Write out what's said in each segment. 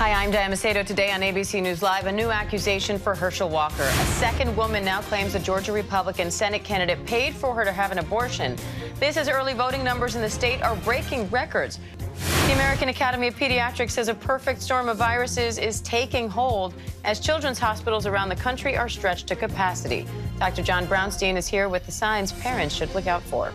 Hi, I'm Diane. Today on ABC News Live, a new accusation for Herschel Walker. A second woman now claims a Georgia Republican Senate candidate paid for her to have an abortion. This as early voting numbers in the state are breaking records. The American Academy of Pediatrics says a perfect storm of viruses is taking hold as children's hospitals around the country are stretched to capacity. Dr. John Brownstein is here with the signs parents should look out for.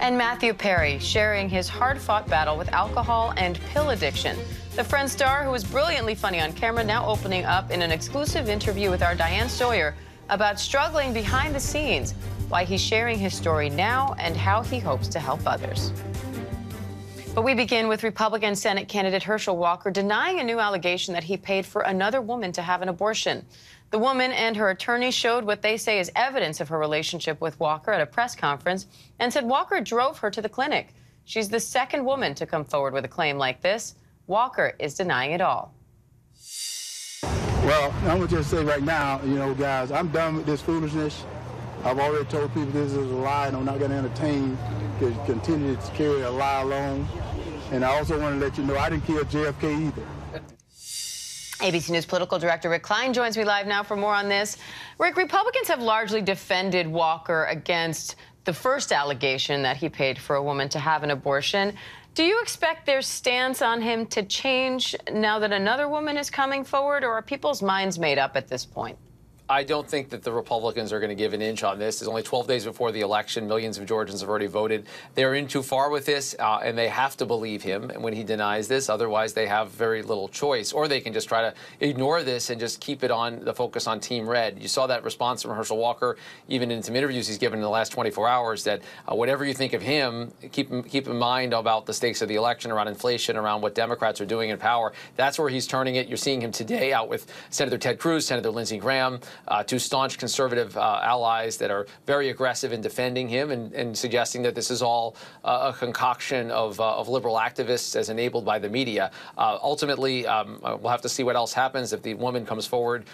And Matthew Perry sharing his hard-fought battle with alcohol and pill addiction. The Friends star, who was brilliantly funny on camera, now opening up in an exclusive interview with our Diane Sawyer about struggling behind the scenes, why he's sharing his story now, and how he hopes to help others. But we begin with Republican Senate candidate Herschel Walker denying a new allegation that he paid for another woman to have an abortion. The woman and her attorney showed what they say is evidence of her relationship with Walker at a press conference and said Walker drove her to the clinic. She's the second woman to come forward with a claim like this. Walker is denying it all. Well, I'm going to just say right now, guys, I'm done with this foolishness. I've already told people this is a lie, and I'm not going to entertain to continue to carry a lie along. And I also want to let you know I didn't kill JFK either. ABC News political director Rick Klein joins me live now for more on this. Rick, Republicans have largely defended Walker against the first allegation that he paid for a woman to have an abortion. Do you expect their stance on him to change now that another woman is coming forward, or are people's minds made up at this point? I don't think that the Republicans are going to give an inch on this. It's only 12 days before the election. Millions of Georgians have already voted. They're in too far with this, and they have to believe him when he denies this. Otherwise, they have very little choice. Or they can just try to ignore this and just keep it on the focus on Team Red. You saw that response from Herschel Walker, even in some interviews he's given in the last 24 hours, that whatever you think of him, keep in mind about the stakes of the election, around inflation, around what Democrats are doing in power. That's where he's turning it. You're seeing him today out with Senator Ted Cruz, Senator Lindsey Graham, two staunch conservative allies that are very aggressive in defending him and suggesting that this is all a concoction of liberal activists as enabled by the media. Ultimately, we'll have to see what else happens if the woman comes forward,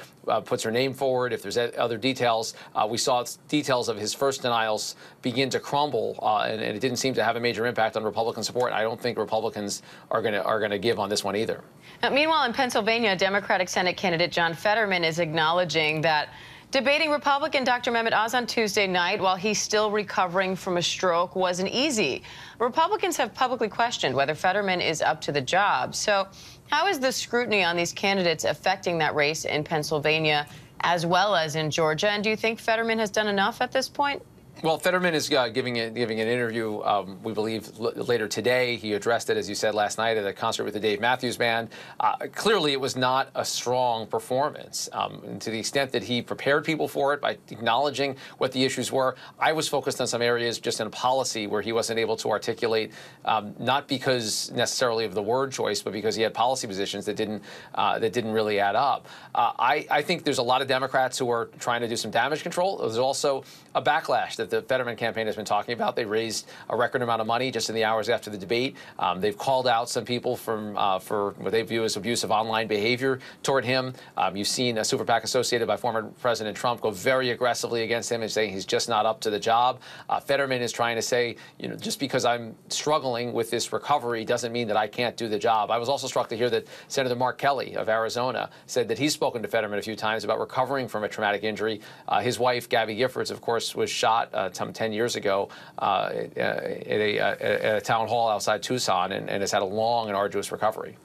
puts her name forward, if there's other details. We saw details of his first denials begin to crumble, and it didn't seem to have a major impact on Republican support. I don't think Republicans are going to give on this one either. Meanwhile, in Pennsylvania, Democratic Senate candidate John Fetterman is acknowledging that debating Republican Dr. Mehmet Oz on Tuesday night while he's still recovering from a stroke wasn't easy. Republicans have publicly questioned whether Fetterman is up to the job. So how is the scrutiny on these candidates affecting that race in Pennsylvania as well as in Georgia? And do you think Fetterman has done enough at this point? Well, Fetterman is giving an interview, we believe, later today. He addressed it, as you said, last night at a concert with the Dave Matthews Band. Clearly, it was not a strong performance. And to the extent that he prepared people for it by acknowledging what the issues were, I was focused on some areas just in policy where he wasn't able to articulate, not because necessarily of the word choice, but because he had policy positions that didn't really add up. I think there's a lot of Democrats who are trying to do some damage control. There's also a backlash that the Fetterman campaign has been talking about. They raised a record amount of money just in the hours after the debate. They've called out some people for what they view as abusive online behavior toward him. You've seen a super PAC associated by former President Trump go very aggressively against him and saying he's just not up to the job. Fetterman is trying to say, just because I'm struggling with this recovery doesn't mean that I can't do the job. I was also struck to hear that Senator Mark Kelly of Arizona said that he's spoken to Fetterman a few times about recovering from a traumatic injury. His wife, Gabby Giffords, of course, was shot some 10 years ago at a town hall outside Tucson and has had a long and arduous recovery.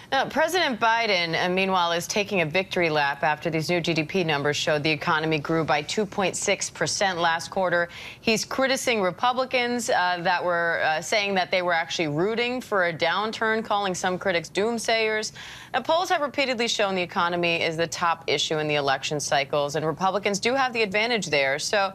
Now, President Biden, meanwhile, is taking a victory lap after these new GDP numbers showed the economy grew by 2.6% last quarter. He's criticizing Republicans that were saying that they were actually rooting for a downturn, calling some critics doomsayers. Now, polls have repeatedly shown the economy is the top issue in the election cycles, and Republicans do have the advantage there. So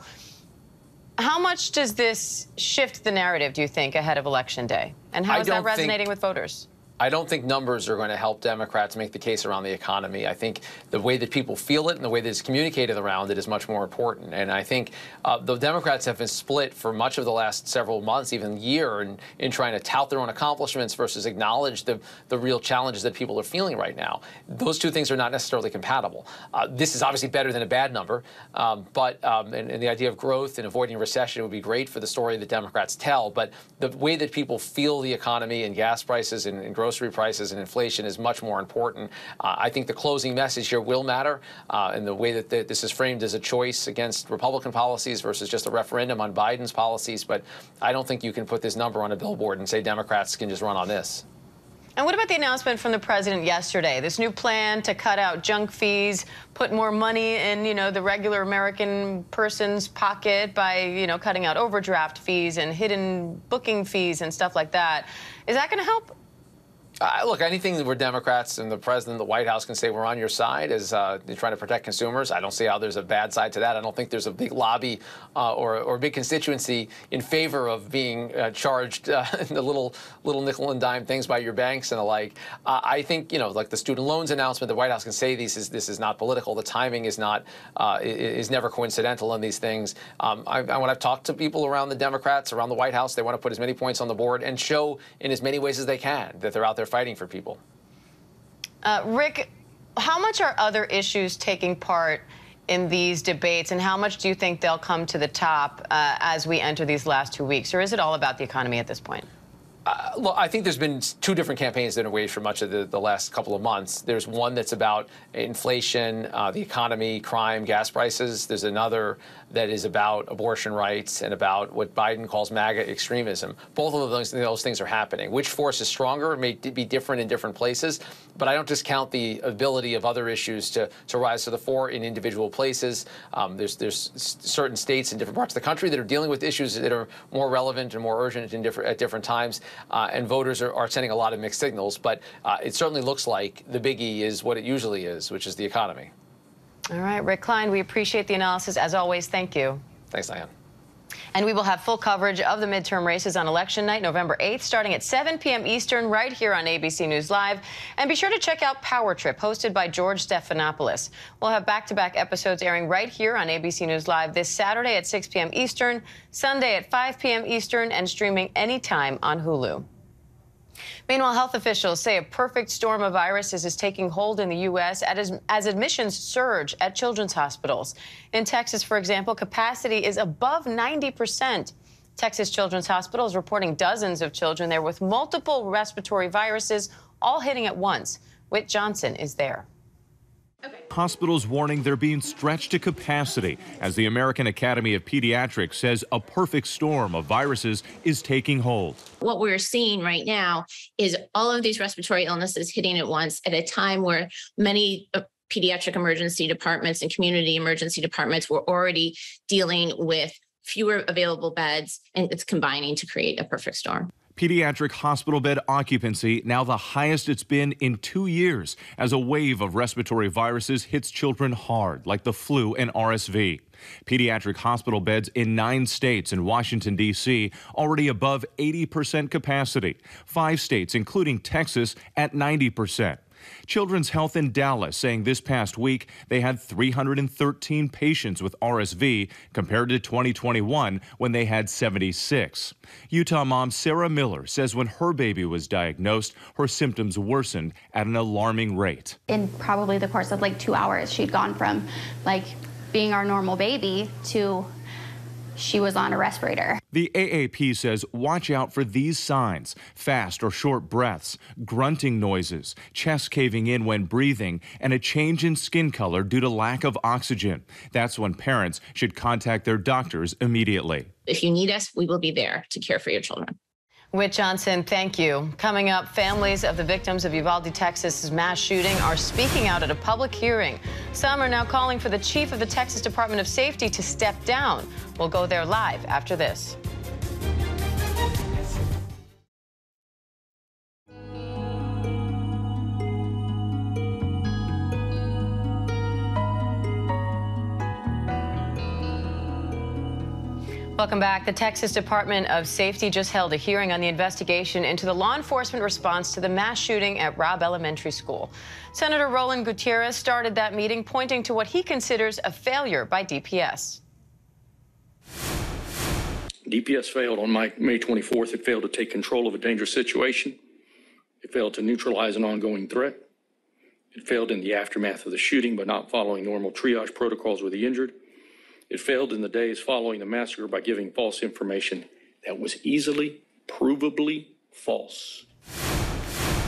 how much does this shift the narrative, do you think, ahead of Election Day? And how is that resonating with voters? I don't think numbers are going to help Democrats make the case around the economy. I think the way that people feel it and the way that it's communicated around it is much more important. And I think the Democrats have been split for much of the last several months, even year, in trying to tout their own accomplishments versus acknowledge the real challenges that people are feeling right now. Those two things are not necessarily compatible. This is obviously better than a bad number, but the idea of growth and avoiding recession would be great for the story that Democrats tell. But the way that people feel the economy and gas prices and grocery grocery prices and inflation is much more important. I think the closing message here will matter, and the way that this is framed as a choice against Republican policies versus just a referendum on Biden's policies. But I don't think you can put this number on a billboard and say Democrats can just run on this. And what about the announcement from the president yesterday? This new plan to cut out junk fees, put more money in, the regular American person's pocket by, cutting out overdraft fees and hidden booking fees and stuff like that. Is that going to help? Look, anything where Democrats and the president, the White House can say we're on your side is they're trying to protect consumers. I don't see how there's a bad side to that. I don't think there's a big lobby or a big constituency in favor of being charged the little nickel and dime things by your banks and the like. I think, like the student loans announcement, the White House can say this is not political. The timing is not is never coincidental in these things. When I've talked to people around the Democrats, around the White House, they want to put as many points on the board and show in as many ways as they can that they're out there fighting for people. Rick, how much are other issues taking part in these debates, and how much do you think they'll come to the top as we enter these last 2 weeks? Or is it all about the economy at this point? Well, I think there's been two different campaigns that have waged for much of the last couple of months. There's one that's about inflation, the economy, crime, gas prices. There's another that is about abortion rights and about what Biden calls MAGA extremism. Both of those things are happening. Which force is stronger may be different in different places, but I don't discount the ability of other issues to rise to the fore in individual places. There's certain states in different parts of the country that are dealing with issues that are more relevant and more urgent at different times. And voters are sending a lot of mixed signals. But it certainly looks like the biggie is what it usually is, which is the economy. All right, Rick Klein, we appreciate the analysis. As always, thank you. Thanks, Diane. And we will have full coverage of the midterm races on Election Night, November 8th, starting at 7 p.m. Eastern, right here on ABC News Live. And be sure to check out Power Trip, hosted by George Stephanopoulos. We'll have back-to-back episodes airing right here on ABC News Live this Saturday at 6 p.m. Eastern, Sunday at 5 p.m. Eastern, and streaming anytime on Hulu. Meanwhile, health officials say a perfect storm of viruses is taking hold in the U.S. as admissions surge at children's hospitals. In Texas, for example, capacity is above 90%. Texas Children's Hospital is reporting dozens of children there with multiple respiratory viruses all hitting at once. Whit Johnson is there. Hospitals warning they're being stretched to capacity as the American Academy of Pediatrics says a perfect storm of viruses is taking hold. What we're seeing right now is all of these respiratory illnesses hitting at once at a time where many pediatric emergency departments and community emergency departments were already dealing with fewer available beds, and it's combining to create a perfect storm. Pediatric hospital bed occupancy now the highest it's been in 2 years as a wave of respiratory viruses hits children hard, like the flu and RSV. Pediatric hospital beds in 9 states and Washington, D.C. already above 80% capacity. 5 states, including Texas, at 90%. Children's Health in Dallas saying this past week they had 313 patients with RSV compared to 2021 when they had 76. Utah mom Sarah Miller says when her baby was diagnosed, her symptoms worsened at an alarming rate. In probably the course of 2 hours, she'd gone from being our normal baby to she was on a respirator. The AAP says watch out for these signs: fast or short breaths, grunting noises, chest caving in when breathing, and a change in skin color due to lack of oxygen. That's when parents should contact their doctors immediately. If you need us, we will be there to care for your children. Whit Johnson, thank you. Coming up, families of the victims of Uvalde, Texas' mass shooting are speaking out at a public hearing. Some are now calling for the chief of the Texas Department of Safety to step down. We'll go there live after this. Welcome back. The Texas Department of Safety just held a hearing on the investigation into the law enforcement response to the mass shooting at Robb Elementary School. Senator Roland Gutierrez started that meeting pointing to what he considers a failure by DPS. DPS failed on May 24th. It failed to take control of a dangerous situation. It failed to neutralize an ongoing threat. It failed in the aftermath of the shooting by not following normal triage protocols with the injured. It failed in the days following the massacre by giving false information that was easily, provably false.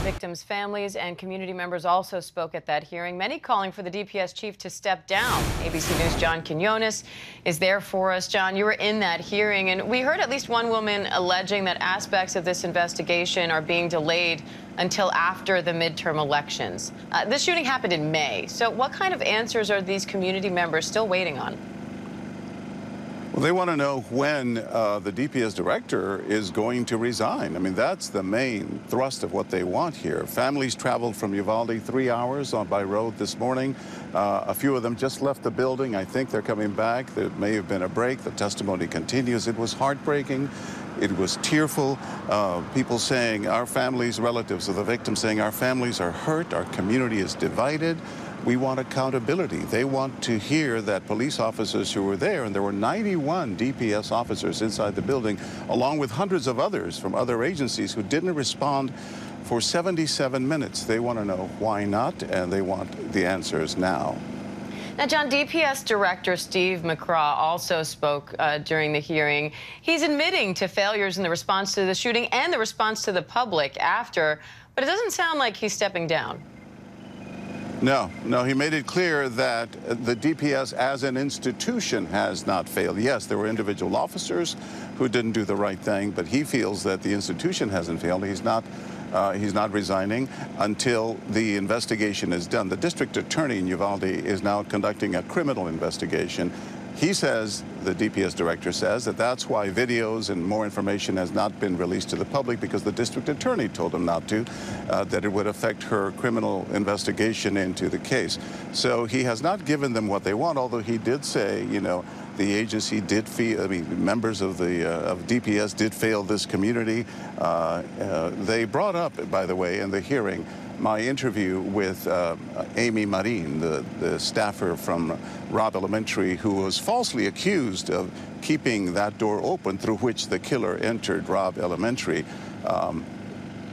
Victims' families and community members also spoke at that hearing, many calling for the DPS chief to step down. ABC News' John Quinones is there for us. John, you were in that hearing, and we heard at least one woman alleging that aspects of this investigation are being delayed until after the midterm elections. This shooting happened in May, so what kind of answers are these community members still waiting on? Well, they want to know when the DPS director is going to resign. I mean, that's the main thrust of what they want here. Families traveled from Uvalde 3 hours by road this morning. A few of them just left the building. I think they're coming back. There may have been a break. The testimony continues. It was heartbreaking. It was tearful. People saying, our families, relatives of the victims saying, our families are hurt. Our community is divided. We want accountability. They want to hear that police officers who were there, and there were 91 DPS officers inside the building, along with hundreds of others from other agencies who didn't respond for 77 minutes. They want to know why not, and they want the answers now. Now, John, DPS Director Steve McCraw also spoke during the hearing. He's admitting to failures in the response to the shooting and the response to the public after, but it doesn't sound like he's stepping down. No, he made it clear that the DPS as an institution has not failed. Yes, there were individual officers who didn't do the right thing, but he feels that the institution hasn't failed. He's not resigning until the investigation is done. The district attorney in Uvalde is now conducting a criminal investigation. He says, the DPS director says, that that's why videos and more information has not been released to the public, because the district attorney told him not to, that it would affect her criminal investigation into the case. So he has not given them what they want, although he did say, you know, the agency did fail, I mean, members of the of DPS did fail this community. They brought up, by the way, in the hearing, my interview with Amy Marin, the staffer from Robb Elementary, who was falsely accused of keeping that door open through which the killer entered Robb Elementary.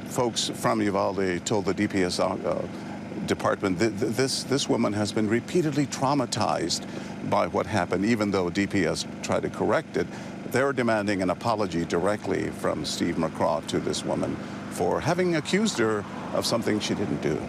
Folks from Uvalde told the DPS department this woman has been repeatedly traumatized by what happened, even though DPS tried to correct it. They're demanding an apology directly from Steve McCraw to this woman for having accused her of something she didn't do.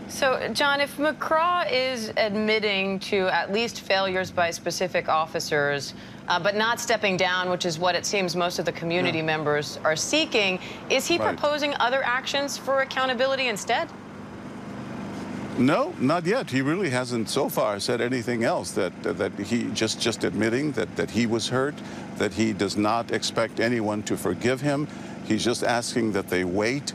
So, John, if McCraw is admitting to at least failures by specific officers, but not stepping down, which is what it seems most of the community members are seeking, is he proposing other actions for accountability instead? No, not yet. He really hasn't so far said anything else. That he just admitting that he was hurt, that he does not expect anyone to forgive him. He's just asking that they wait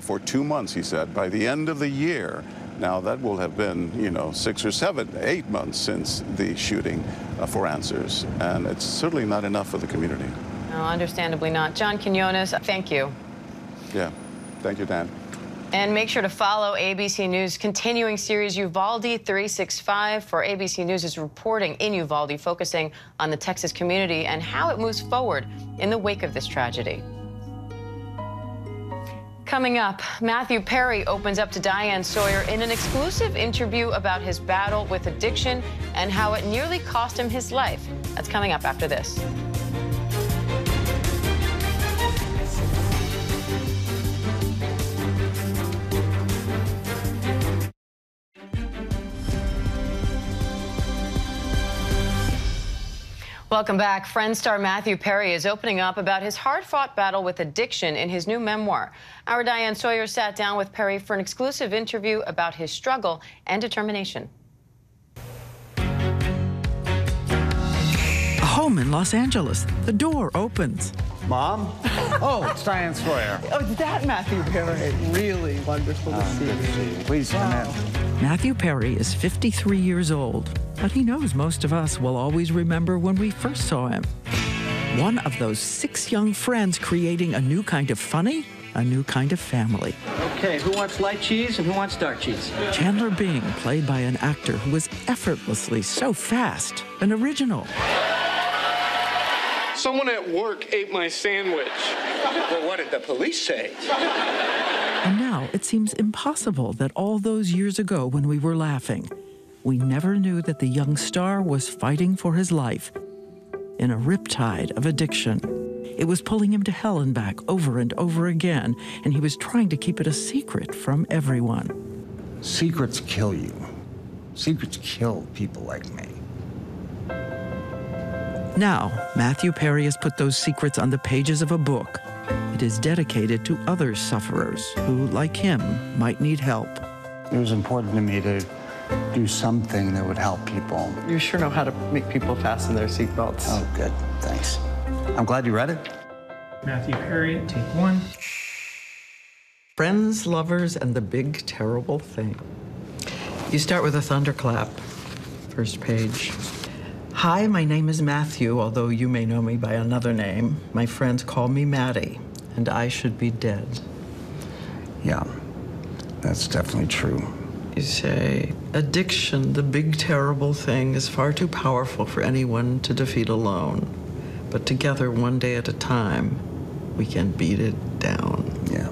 for 2 months, he said, by the end of the year. Now, that will have been, you know, 6 or 7, 8 months since the shooting for answers. And it's certainly not enough for the community. No, understandably not. John Quinones, thank you. Yeah. Thank you, Dan. And make sure to follow ABC News' continuing series Uvalde 365, for ABC News is reporting in Uvalde, focusing on the Texas community and how it moves forward in the wake of this tragedy. Coming up, Matthew Perry opens up to Diane Sawyer in an exclusive interview about his battle with addiction and how it nearly cost him his life. That's coming up after this. Welcome back. Friends star Matthew Perry is opening up about his hard-fought battle with addiction in his new memoir. Our Diane Sawyer sat down with Perry for an exclusive interview about his struggle and determination. A home in Los Angeles. The door opens. Mom? Oh, it's Diane Sawyer. Oh, it's that Matthew Perry. Really wonderful to see you. Please come in. Matthew Perry is 53 years old, but he knows most of us will always remember when we first saw him. One of those 6 young friends creating a new kind of funny, a new kind of family. Okay, who wants light cheese and who wants dark cheese? Chandler Bing, played by an actor who was effortlessly so fast and original. Someone at work ate my sandwich. Well, what did the police say? And now it seems impossible that all those years ago when we were laughing, we never knew that the young star was fighting for his life in a riptide of addiction. It was pulling him to hell and back over and over again, and he was trying to keep it a secret from everyone. Secrets kill you. Secrets kill people like me. Now, Matthew Perry has put those secrets on the pages of a book. It is dedicated to other sufferers who, like him, might need help. It was important to me to do something that would help people. You sure know how to make people fasten their seatbelts. Oh, good. Thanks. I'm glad you read it. Matthew Perry, take 1. Friends, lovers, and the big, terrible thing. You start with a thunderclap. First page. Hi, my name is Matthew, although you may know me by another name. My friends call me Maddie, and I should be dead. Yeah, that's definitely true. You say, addiction, the big, terrible thing, is far too powerful for anyone to defeat alone. But together, one day at a time, we can beat it down. Yeah.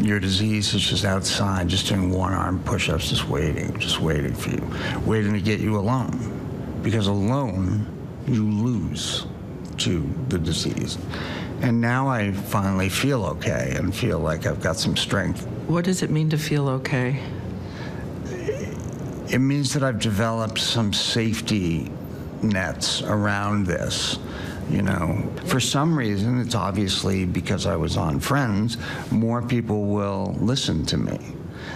Your disease is just outside, just doing one-arm push-ups, just waiting for you, waiting to get you alone. Because alone, you lose to the disease. And now I finally feel okay and feel like I've got some strength. What does it mean to feel okay? It means that I've developed some safety nets around this. You know, for some reason, it's obviously because I was on Friends, more people will listen to me.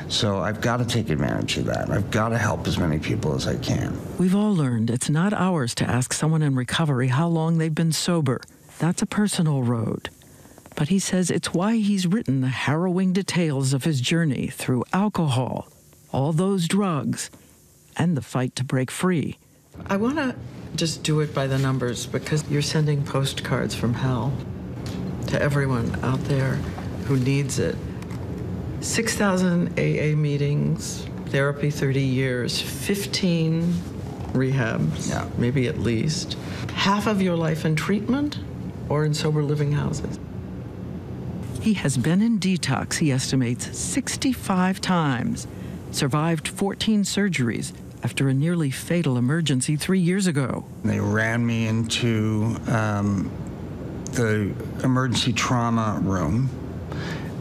So I've got to take advantage of that. I've got to help as many people as I can. We've all learned it's not ours to ask someone in recovery how long they've been sober. That's a personal road. But he says it's why he's written the harrowing details of his journey through alcohol, all those drugs, and the fight to break free. I want to just do it by the numbers because you're sending postcards from hell to everyone out there who needs it. 6,000 AA meetings, therapy 30 years, 15 rehabs, maybe at least. Half of your life in treatment or in sober living houses. He has been in detox, he estimates, 65 times, survived 14 surgeries after a nearly fatal emergency 3 years ago. They ran me into the emergency trauma room,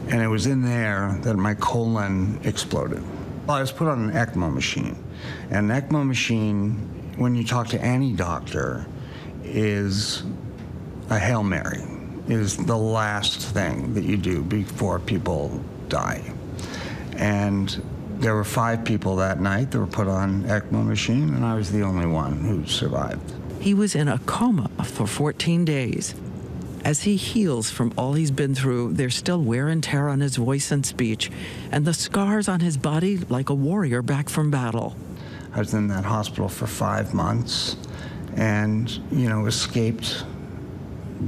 and it was in there that my colon exploded. Well, I was put on an ECMO machine. And an ECMO machine, when you talk to any doctor, is a Hail Mary. It is the last thing that you do before people die. And there were 5 people that night that were put on ECMO machine, and I was the only one who survived. He was in a coma for 14 days. As he heals from all he's been through, there's still wear and tear on his voice and speech, and the scars on his body like a warrior back from battle. I was in that hospital for 5 months and, you know, escaped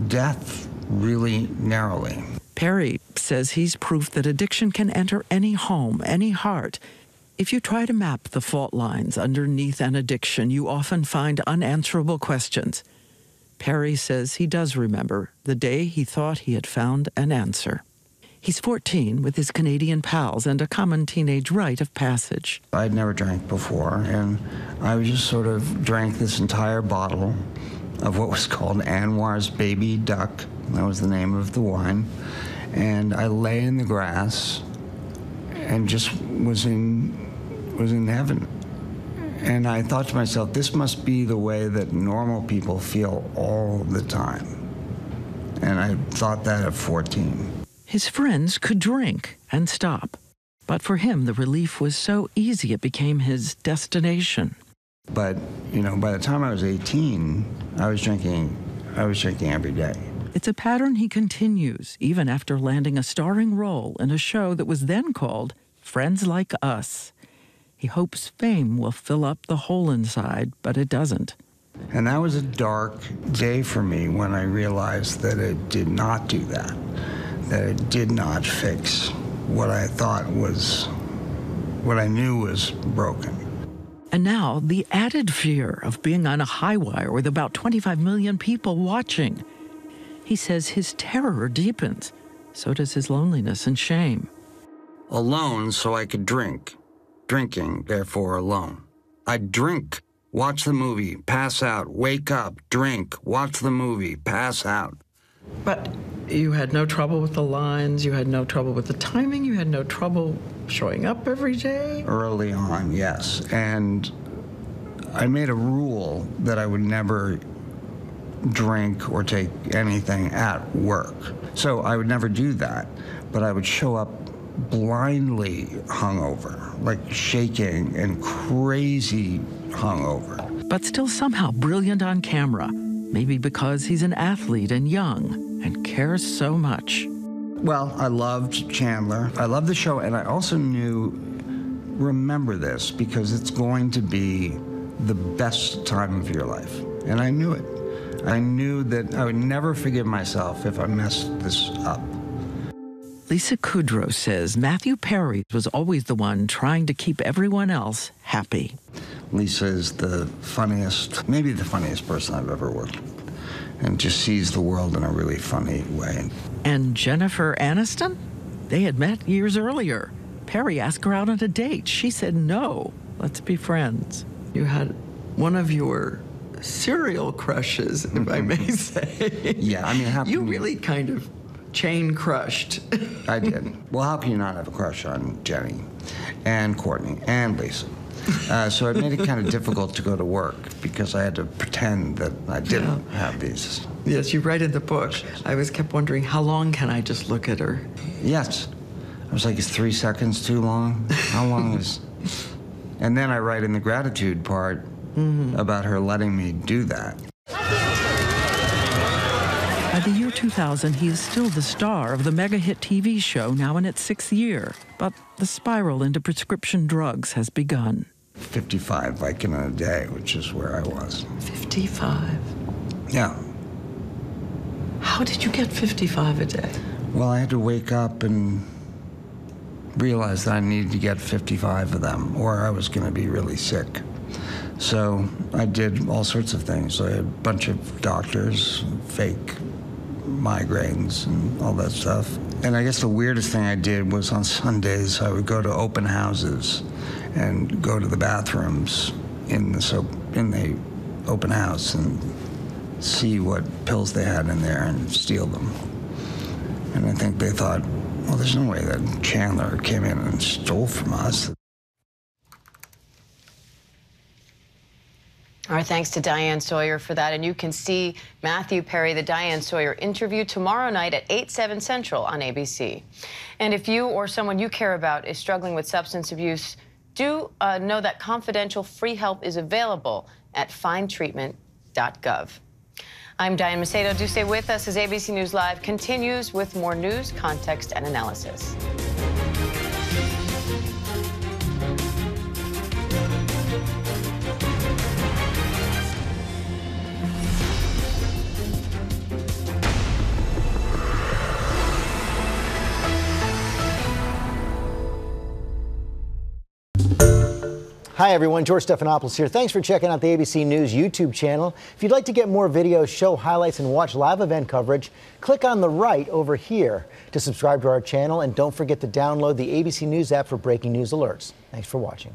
death really narrowly. Perry says he's proof that addiction can enter any home, any heart. If you try to map the fault lines underneath an addiction, you often find unanswerable questions. Perry says he does remember the day he thought he had found an answer. He's 14 with his Canadian pals and a common teenage rite of passage. I'd never drank before, and I just sort of drank this entire bottle of what was called Anwar's Baby Duck. That was the name of the wine. And I lay in the grass and just was in heaven. And I thought to myself, this must be the way that normal people feel all the time. And I thought that at 14. His friends could drink and stop. But for him, the relief was so easy it became his destination. But, you know, by the time I was 18, I was drinking every day. It's a pattern he continues, even after landing a starring role in a show that was then called Friends Like Us. He hopes fame will fill up the hole inside, but it doesn't. And that was a dark day for me when I realized that it did not do that it did not fix what I knew was broken. And now the added fear of being on a high wire with about 25 million people watching. He says his terror deepens. So does his loneliness and shame. Alone so I could drink. Drinking, therefore alone. I'd drink, watch the movie, pass out, wake up, drink, watch the movie, pass out. But you had no trouble with the lines, you had no trouble with the timing, you had no trouble showing up every day? Early on, yes. And I made a rule that I would never drink or take anything at work. So I would never do that, but I would show up blindly hungover, like shaking and crazy hungover. But still somehow brilliant on camera, maybe because he's an athlete and young and cares so much. Well, I loved Chandler. I loved the show, and I also knew, remember this, because it's going to be the best time of your life. And I knew it. I knew that I would never forgive myself if I messed this up. Lisa Kudrow says Matthew Perry was always the one trying to keep everyone else happy. Lisa is the funniest, maybe the funniest person I've ever worked with, and just sees the world in a really funny way. And Jennifer Aniston? They had met years earlier. Perry asked her out on a date. She said no. Let's be friends. You had one of your serial crushes, if I may say. Yeah, I mean, you really kind of chain crushed. I did. Well, how can you not have a crush on Jenny and Courtney and Lisa? So it made it kind of difficult to go to work because I had to pretend that I didn't have these. Yes, you write in the book. I kept wondering, how long can I just look at her? Yes. I was like, is 3 seconds too long? How long is... And then I write in the gratitude part about her letting me do that. By the year 2000, he is still the star of the mega-hit TV show, now in its 6th year. But the spiral into prescription drugs has begun. 55, like in a day, which is where I was. 55? Yeah. How did you get 55 a day? Well, I had to wake up and realize that I needed to get 55 of them, or I was going to be really sick. So I did all sorts of things. I had a bunch of doctors, fake migraines and all that stuff. And I guess the weirdest thing I did was on Sundays, I would go to open houses and go to the bathrooms in the open house and see what pills they had in there and steal them. And I think they thought, well, there's no way that Chandler came in and stole from us. Our thanks to Diane Sawyer for that. And you can see Matthew Perry, the Diane Sawyer interview, tomorrow night at 8/7 Central on ABC. And if you or someone you care about is struggling with substance abuse, do know that confidential free help is available at findtreatment.gov. I'm Diane Macedo. Do stay with us as ABC News Live continues with more news, context, and analysis. Hi everyone, George Stephanopoulos here. Thanks for checking out the ABC News YouTube channel. If you'd like to get more videos, show highlights, and watch live event coverage, click on the right over here to subscribe to our channel, and don't forget to download the ABC News app for breaking news alerts. Thanks for watching.